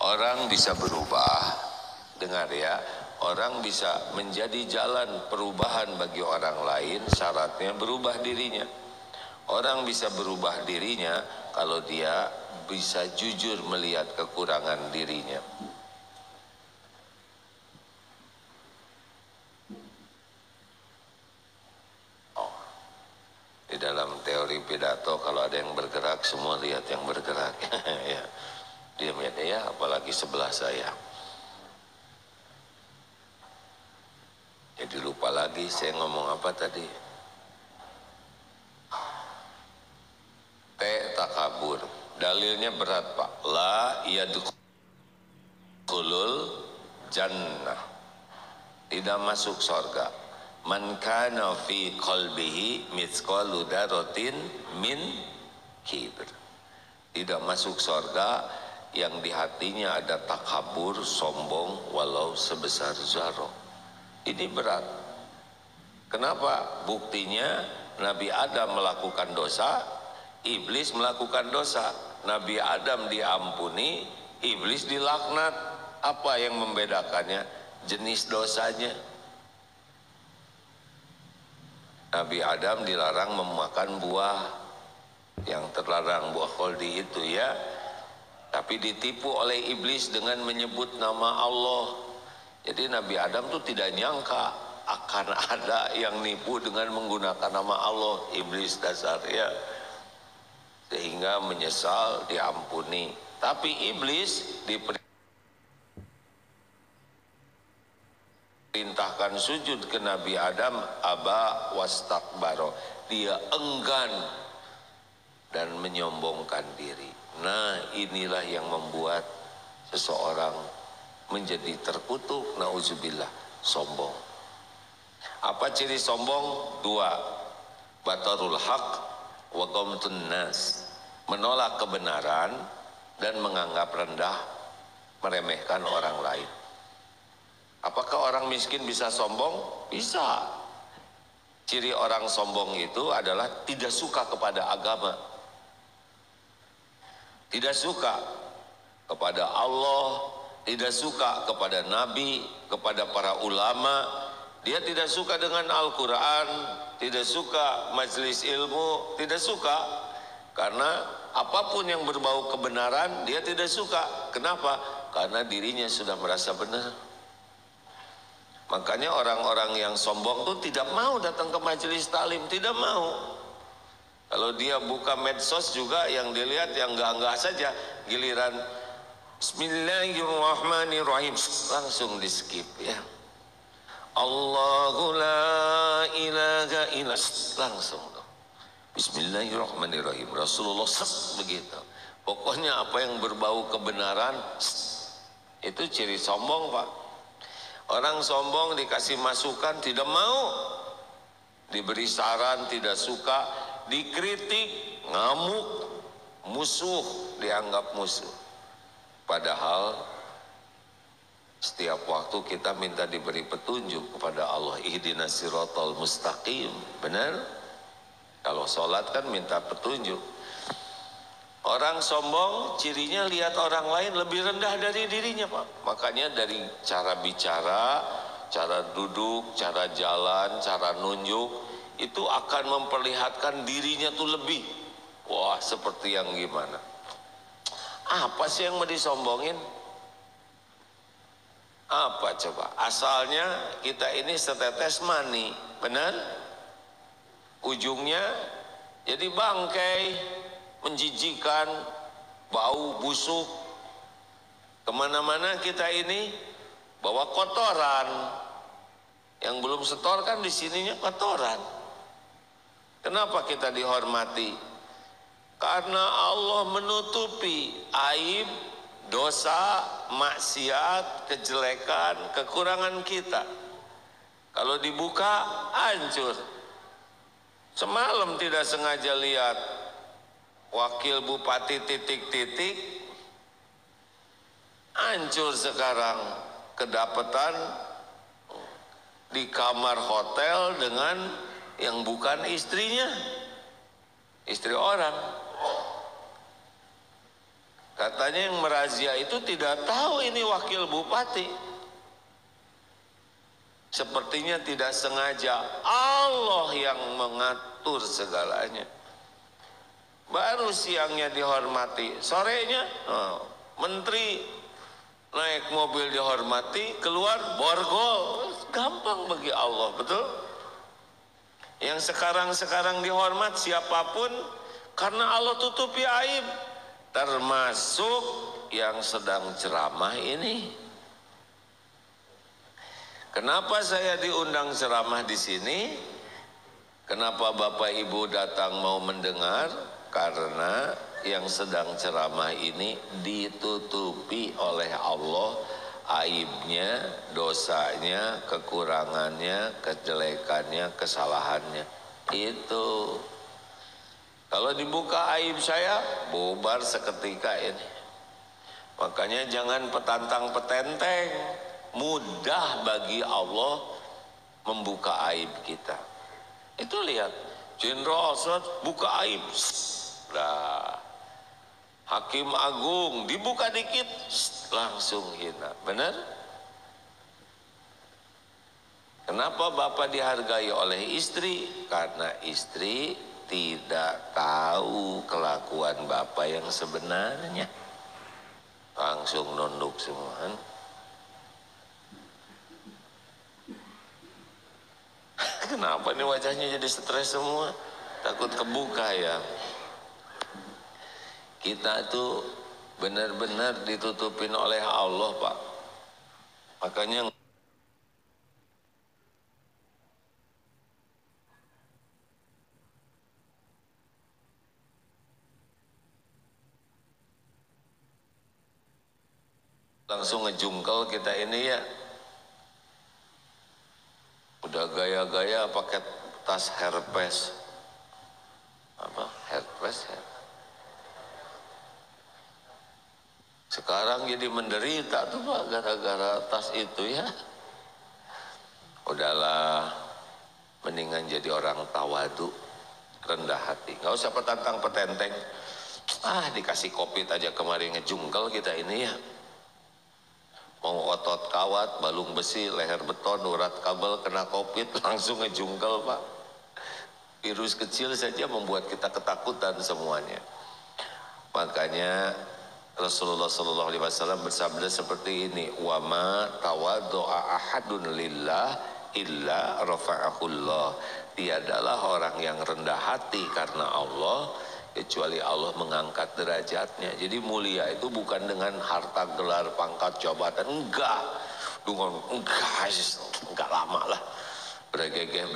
Orang bisa berubah, dengar ya, orang bisa menjadi jalan perubahan bagi orang lain, syaratnya berubah dirinya. Orang bisa berubah dirinya kalau dia bisa jujur melihat kekurangan dirinya. Di dalam teori pidato kalau ada yang bergerak semua lihat yang bergerak. Ya, diam ya, apalagi sebelah saya. Jadi lupa lagi saya ngomong apa tadi. Takabur. Dalilnya berat Pak. La yadkhulul jannah. Tidak masuk surga. Man kana fi qalbihi mithqalu dzarratin min kibr. Tidak masuk surga yang di hatinya ada takabur, sombong walau sebesar zarah. Ini berat. Kenapa? Buktinya Nabi Adam melakukan dosa, iblis melakukan dosa. Nabi Adam diampuni, iblis dilaknat. Apa yang membedakannya? Jenis dosanya. Nabi Adam dilarang memakan buah yang terlarang, buah kholdi itu ya. Tapi ditipu oleh iblis dengan menyebut nama Allah. Jadi Nabi Adam tuh tidak nyangka akan ada yang nipu dengan menggunakan nama Allah. Iblis dasar ya. Sehingga menyesal, diampuni. Tapi iblis diperintahkan sujud ke Nabi Adam, aba wastakbaro. Dia enggan dan menyombongkan diri. Nah, inilah yang membuat seseorang menjadi terkutuk, nauzubillah, sombong. Apa ciri sombong? Dua. Batarul haq wa ghamtun nas. Menolak kebenaran dan menganggap rendah, meremehkan orang lain. Apakah orang miskin bisa sombong? Bisa. Ciri orang sombong itu adalah tidak suka kepada agama. Tidak suka kepada Allah, tidak suka kepada Nabi, kepada para ulama. Dia tidak suka dengan Al-Quran, tidak suka majelis ilmu, tidak suka. Karena apapun yang berbau kebenaran, dia tidak suka. Kenapa? Karena dirinya sudah merasa benar. Makanya orang-orang yang sombong itu tidak mau datang ke majelis taklim, tidak mau. Kalau dia buka medsos juga yang dilihat yang enggak-enggak saja, giliran Bismillahirrahmanirrahim langsung di skip ya. Allahu la ilaha illa langsung Bismillahirrahmanirrahim. Rasulullah begitu. Pokoknya apa yang berbau kebenaran itu ciri sombong Pak. Orang sombong dikasih masukan tidak mau, diberi saran tidak suka, dikritik ngamuk, musuh dianggap musuh. Padahal setiap waktu kita minta diberi petunjuk kepada Allah, ihdinas siratal mustaqim. Benar? Kalau sholat kan minta petunjuk. Orang sombong cirinya lihat orang lain lebih rendah dari dirinya Pak. Makanya dari cara bicara, cara duduk, cara jalan, cara nunjuk, itu akan memperlihatkan dirinya tuh lebih. Wah, seperti yang gimana? Apa sih yang mau disombongin? Apa coba? Asalnya kita ini setetes mani, benar? Ujungnya jadi bangkai, menjijikan, bau busuk. Kemana-mana kita ini bawa kotoran. Yang belum setor kan di sininya kotoran. Kenapa kita dihormati? Karena Allah menutupi aib, dosa, maksiat, kejelekan, kekurangan kita. Kalau dibuka, hancur. Semalam tidak sengaja lihat wakil bupati titik-titik, hancur sekarang, kedapatan di kamar hotel dengan yang bukan istrinya, istri orang. Katanya yang merazia itu tidak tahu ini wakil bupati. Sepertinya tidak sengaja. Allah yang mengatur segalanya. Baru siangnya dihormati, sorenya menteri naik mobil dihormati, keluar borgol. Gampang bagi Allah, betul? Yang sekarang dihormat siapapun karena Allah tutupi aib, termasuk yang sedang ceramah ini. Kenapa saya diundang ceramah di sini? Kenapa Bapak Ibu datang mau mendengar? Karena yang sedang ceramah ini ditutupi oleh Allah aibnya, dosanya, kekurangannya, kejelekannya, kesalahannya. Itu kalau dibuka aib saya, bubar seketika ini. Makanya jangan petantang petenteng. Mudah bagi Allah membuka aib kita. Itu lihat, Jenderal buka aib. Nah, Hakim Agung dibuka dikit langsung hina. Benar? Kenapa Bapak dihargai oleh istri? Karena istri tidak tahu kelakuan Bapak yang sebenarnya. Langsung nunduk semua. Kenapa nih wajahnya jadi stres semua? Takut kebuka ya. Kita tuh benar-benar ditutupin oleh Allah, Pak. Makanya langsung ngejungkel kita ini ya. Udah gaya-gaya pakai tas Hermes. Apa? Hermes ya. Sekarang jadi menderita tuh Pak gara-gara tas itu ya. Udahlah, mendingan jadi orang tawadu, rendah hati. Gak usah petantang petenteng. Dikasih covid aja kemarin ngejungkel kita ini ya. Mau otot kawat, balung besi, leher beton, urat kabel kena covid langsung ngejungkel Pak. Virus kecil saja membuat kita ketakutan semuanya. Makanya Rasulullah Sallallahu Alaihi Wasallam bersabda seperti ini, wa ma tawaddo'a ahadun lillah illa rafa'ahullah. Tiadalah orang yang rendah hati karena Allah kecuali Allah mengangkat derajatnya. Jadi mulia itu bukan dengan harta, gelar, pangkat, jabatan, enggak lama lah. Beregegeh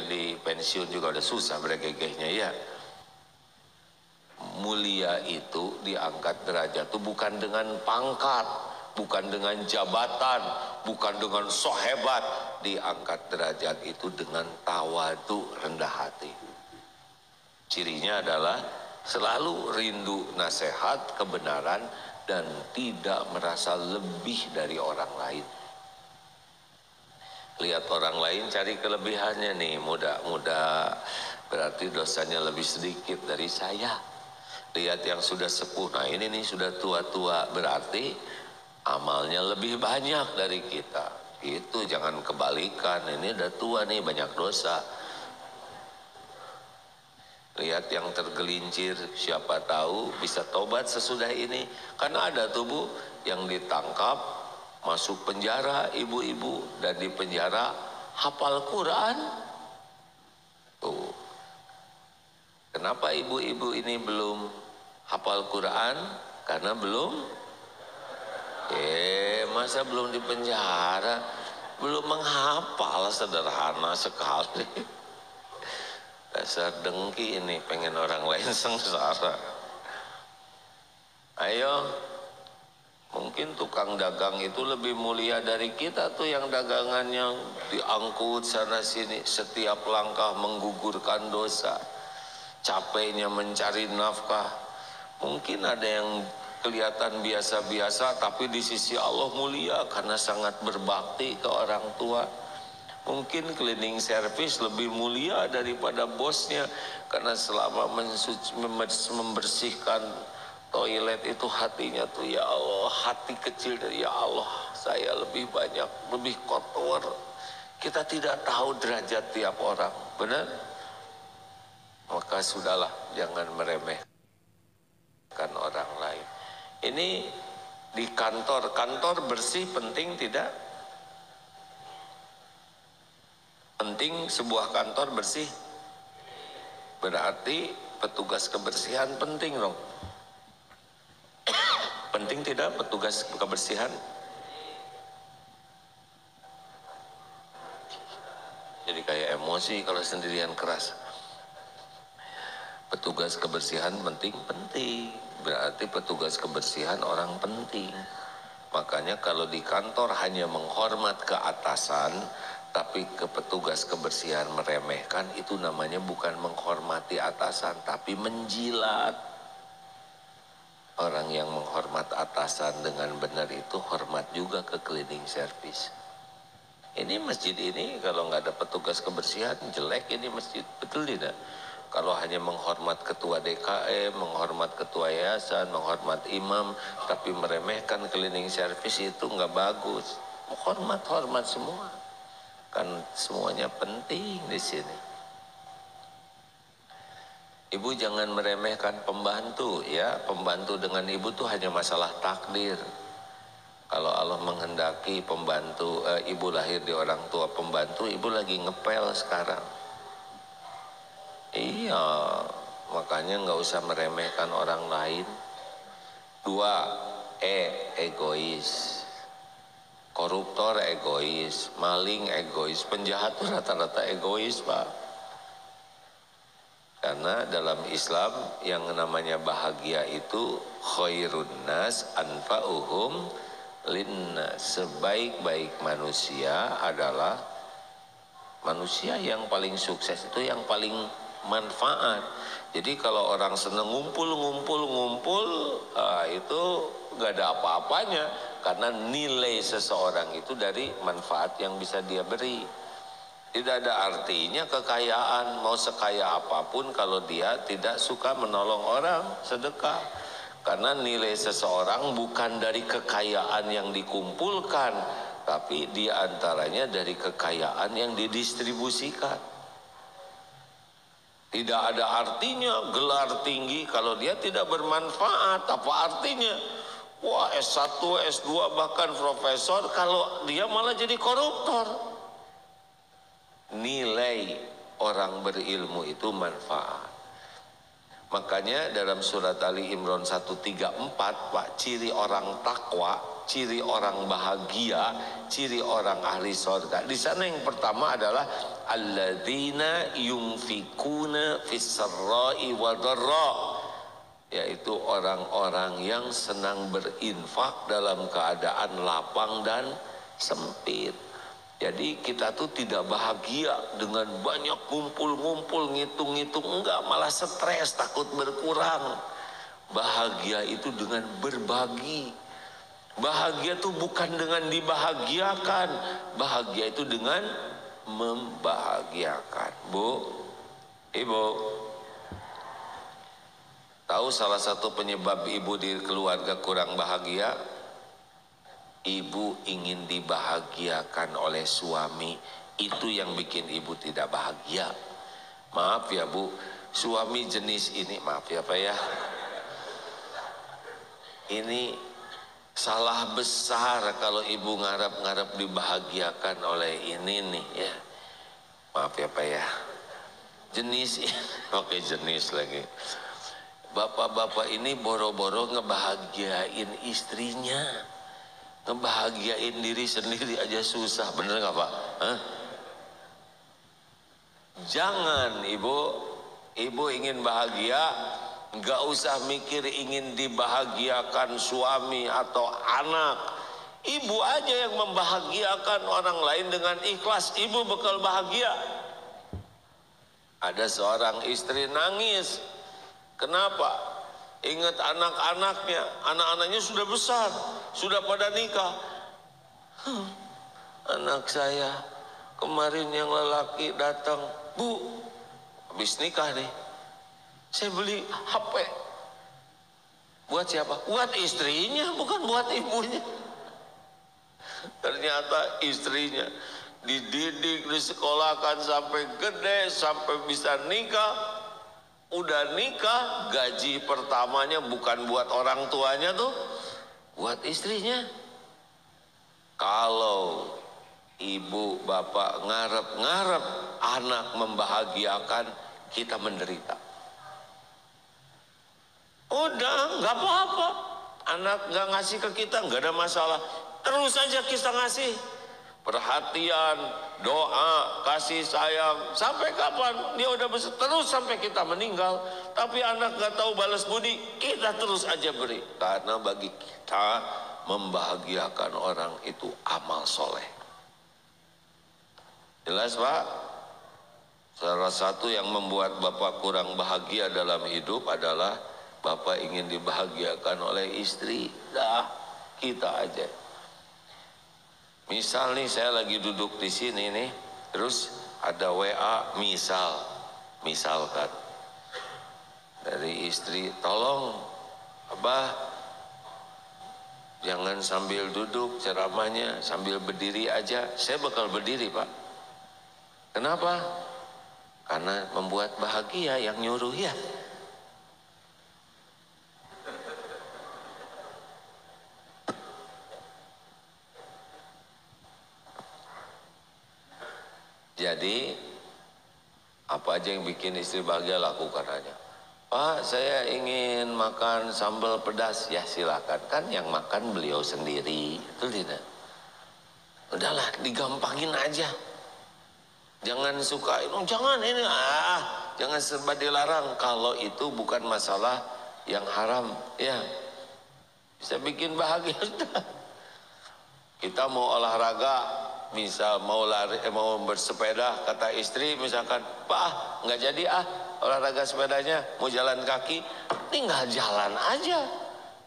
di pensiun juga udah susah beregegehnya ya. Mulia itu diangkat derajat itu bukan dengan pangkat, bukan dengan jabatan, bukan dengan so hebat. Diangkat derajat itu dengan tawadu, rendah hati. Cirinya adalah selalu rindu nasihat, kebenaran, dan tidak merasa lebih dari orang lain. Lihat orang lain cari kelebihannya nih, muda-muda berarti dosanya lebih sedikit dari saya. Lihat yang sudah sepuh, nah ini nih sudah tua-tua berarti amalnya lebih banyak dari kita. Itu jangan kebalikan, ini udah tua nih banyak dosa. Lihat yang tergelincir, siapa tahu bisa tobat sesudah ini. Karena ada tubuh yang ditangkap, masuk penjara ibu-ibu, dan di penjara hafal Quran. Tuh. Kenapa ibu-ibu ini belum hafal Quran? Karena belum. Masa belum di penjara? Belum menghafal, sederhana sekali. Dasar dengki ini, pengen orang lain sengsara. Ayo, mungkin tukang dagang itu lebih mulia dari kita tuh yang dagangannya diangkut sana sini, setiap langkah menggugurkan dosa. Capeknya mencari nafkah. Mungkin ada yang kelihatan biasa-biasa tapi di sisi Allah mulia karena sangat berbakti ke orang tua. Mungkin cleaning service lebih mulia daripada bosnya karena selama membersihkan toilet itu hatinya tuh, ya Allah, hati kecil dari ya Allah, saya lebih banyak, lebih kotor. Kita tidak tahu derajat tiap orang, benar? Maka sudahlah, jangan meremehkan orang lain. Ini di kantor, kantor bersih penting tidak? Penting sebuah kantor bersih. Berarti petugas kebersihan penting dong. Penting tidak petugas kebersihan? Jadi kayak emosi kalau sendirian keras. Petugas kebersihan penting. Berarti petugas kebersihan orang penting. Makanya kalau di kantor hanya menghormat ke atasan, tapi ke petugas kebersihan meremehkan, itu namanya bukan menghormati atasan, tapi menjilat. Orang yang menghormat atasan dengan benar itu hormat juga ke cleaning service. Ini masjid ini kalau nggak ada petugas kebersihan jelek ini masjid, betul tidak? Kalau hanya menghormat ketua DKM, menghormat ketua yayasan, menghormat imam, tapi meremehkan cleaning service itu nggak bagus. Hormat semua, kan semuanya penting di sini. Ibu jangan meremehkan pembantu ya, pembantu dengan ibu tuh hanya masalah takdir. Kalau Allah menghendaki pembantu, ibu lahir di orang tua pembantu, ibu lagi ngepel sekarang. Iya, makanya nggak usah meremehkan orang lain. 2, egois. Koruptor egois, maling egois, penjahat itu rata-rata egois, Pak. Karena dalam Islam yang namanya bahagia itu khairun nas anfa'uhum linnas. Sebaik-baik manusia adalah manusia yang paling sukses, itu yang paling manfaat. Jadi kalau orang seneng ngumpul, itu gak ada apa-apanya. Karena nilai seseorang itu dari manfaat yang bisa dia beri. Tidak ada artinya kekayaan, mau sekaya apapun kalau dia tidak suka menolong orang, sedekah. Karena nilai seseorang bukan dari kekayaan yang dikumpulkan, tapi diantaranya dari kekayaan yang didistribusikan. Tidak ada artinya gelar tinggi kalau dia tidak bermanfaat. Apa artinya? Wah, S1, S2 bahkan profesor kalau dia malah jadi koruptor. Nilai orang berilmu itu manfaat. Makanya dalam surat Ali Imran 134, Pak, ciri orang takwa, ciri orang bahagia, ciri orang ahli surga. Di sana yang pertama adalah alladzina yunfikuna fis-sarra'i wadh-dharra, yaitu orang-orang yang senang berinfak dalam keadaan lapang dan sempit. Jadi kita tuh tidak bahagia dengan banyak ngumpul-ngumpul, ngitung-ngitung, enggak, malah stres, takut berkurang. Bahagia itu dengan berbagi. Bahagia itu bukan dengan dibahagiakan, bahagia itu dengan membahagiakan. Bu, Ibu, tahu salah satu penyebab ibu di keluarga kurang bahagia? Ibu ingin dibahagiakan oleh suami, itu yang bikin ibu tidak bahagia. Maaf ya Bu, suami jenis ini, maaf ya Pak ya, ini salah besar kalau ibu ngarep-ngarep dibahagiakan oleh ini nih ya. Maaf ya Pak ya, jenis ini, oke jenis lagi. Bapak-bapak ini boro-boro ngebahagiain istrinya, ngebahagiain diri sendiri aja susah, bener nggak Pak? Hah? Jangan ibu ingin bahagia, nggak usah mikir ingin dibahagiakan suami atau anak. Ibu aja yang membahagiakan orang lain dengan ikhlas, ibu bakal bahagia. Ada seorang istri nangis, kenapa? Ingat anak-anaknya, anak-anaknya sudah besar, sudah pada nikah. Anak saya kemarin yang lelaki datang, Bu, habis nikah nih, saya beli HP. Buat siapa? Buat istrinya, bukan buat ibunya. Ternyata istrinya dididik, disekolahkan sampai gede, sampai bisa nikah. Udah nikah, gaji pertamanya bukan buat orang tuanya tuh, buat istrinya. Kalau ibu bapak ngarep-ngarep anak membahagiakan, kita menderita. Udah, nggak apa-apa. Anak nggak ngasih ke kita, nggak ada masalah. Terus aja kita ngasih perhatian, doa, kasih sayang. Sampai kapan? Dia udah besar, terus sampai kita meninggal. Tapi anak nggak tahu balas budi, kita terus aja beri. Karena bagi kita membahagiakan orang itu amal soleh. Jelas Pak? Salah satu yang membuat Bapak kurang bahagia dalam hidup adalah Bapak ingin dibahagiakan oleh istri. Dah, kita aja. Misal nih saya lagi duduk di sini nih, terus ada WA misalkan dari istri, tolong Abah jangan sambil duduk ceramahnya, sambil berdiri aja. Saya bakal berdiri Pak. Kenapa? Karena membuat bahagia yang nyuruh ya. Jadi apa aja yang bikin istri bahagia lakukan aja. Pak, saya ingin makan sambal pedas. Ya silakan, kan yang makan beliau sendiri, itu tidak. Udahlah, digampangin aja. Jangan suka, jangan ini, jangan serba dilarang. Kalau itu bukan masalah yang haram, ya bisa bikin bahagia. Kita mau olahraga, misal mau lari, mau bersepeda, kata istri misalkan, Pak nggak jadi olahraga sepedanya, mau jalan kaki, tinggal jalan aja.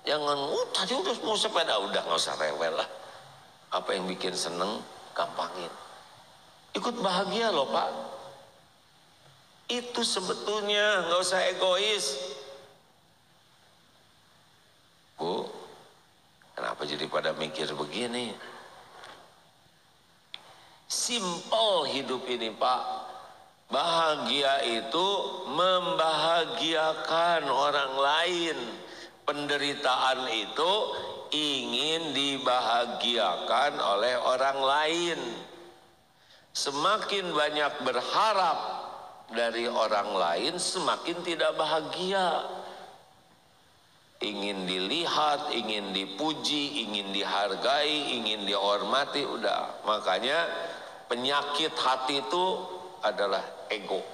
Jangan, tadi udah mau sepeda, udah nggak usah rewel lah. Apa yang bikin seneng, gampangin. Ikut bahagia loh Pak. Itu sebetulnya nggak usah egois. Bu, kenapa jadi pada mikir begini? Simple hidup ini Pak. Bahagia itu membahagiakan orang lain. Penderitaan itu ingin dibahagiakan oleh orang lain. Semakin banyak berharap dari orang lain, semakin tidak bahagia. Ingin dilihat, ingin dipuji, ingin dihargai, ingin dihormati, udah. Makanya penyakit hati itu adalah ego.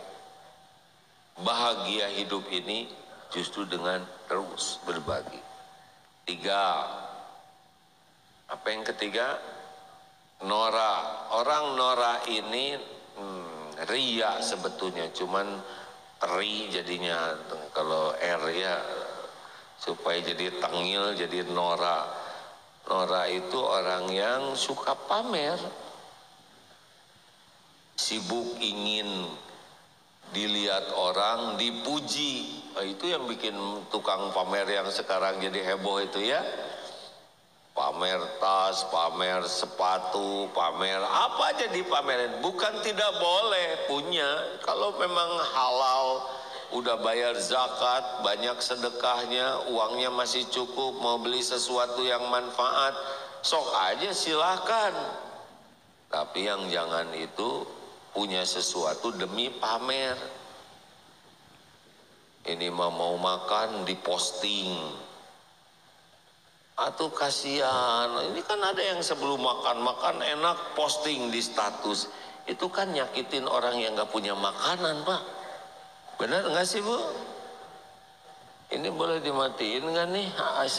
Bahagia hidup ini justru dengan terus berbagi. 3. Apa yang ketiga? Nora. Orang Nora ini ria sebetulnya, cuman teri jadinya kalau R ya, supaya jadi tengil, jadi Nora. Nora itu orang yang suka pamer, sibuk ingin dilihat orang, dipuji. Itu yang bikin tukang pamer yang sekarang jadi heboh itu ya. Pamer tas, pamer sepatu, pamer apa aja dipamerin. Bukan tidak boleh punya, kalau memang halal, udah bayar zakat, banyak sedekahnya, uangnya masih cukup, mau beli sesuatu yang manfaat, sok aja silahkan. Tapi yang jangan itu punya sesuatu demi pamer. Ini mau makan diposting. Atau kasihan, ini kan ada yang sebelum makan enak posting di status. Itu kan nyakitin orang yang gak punya makanan Pak. Benar nggak sih Bu? Ini boleh dimatiin nggak nih AC?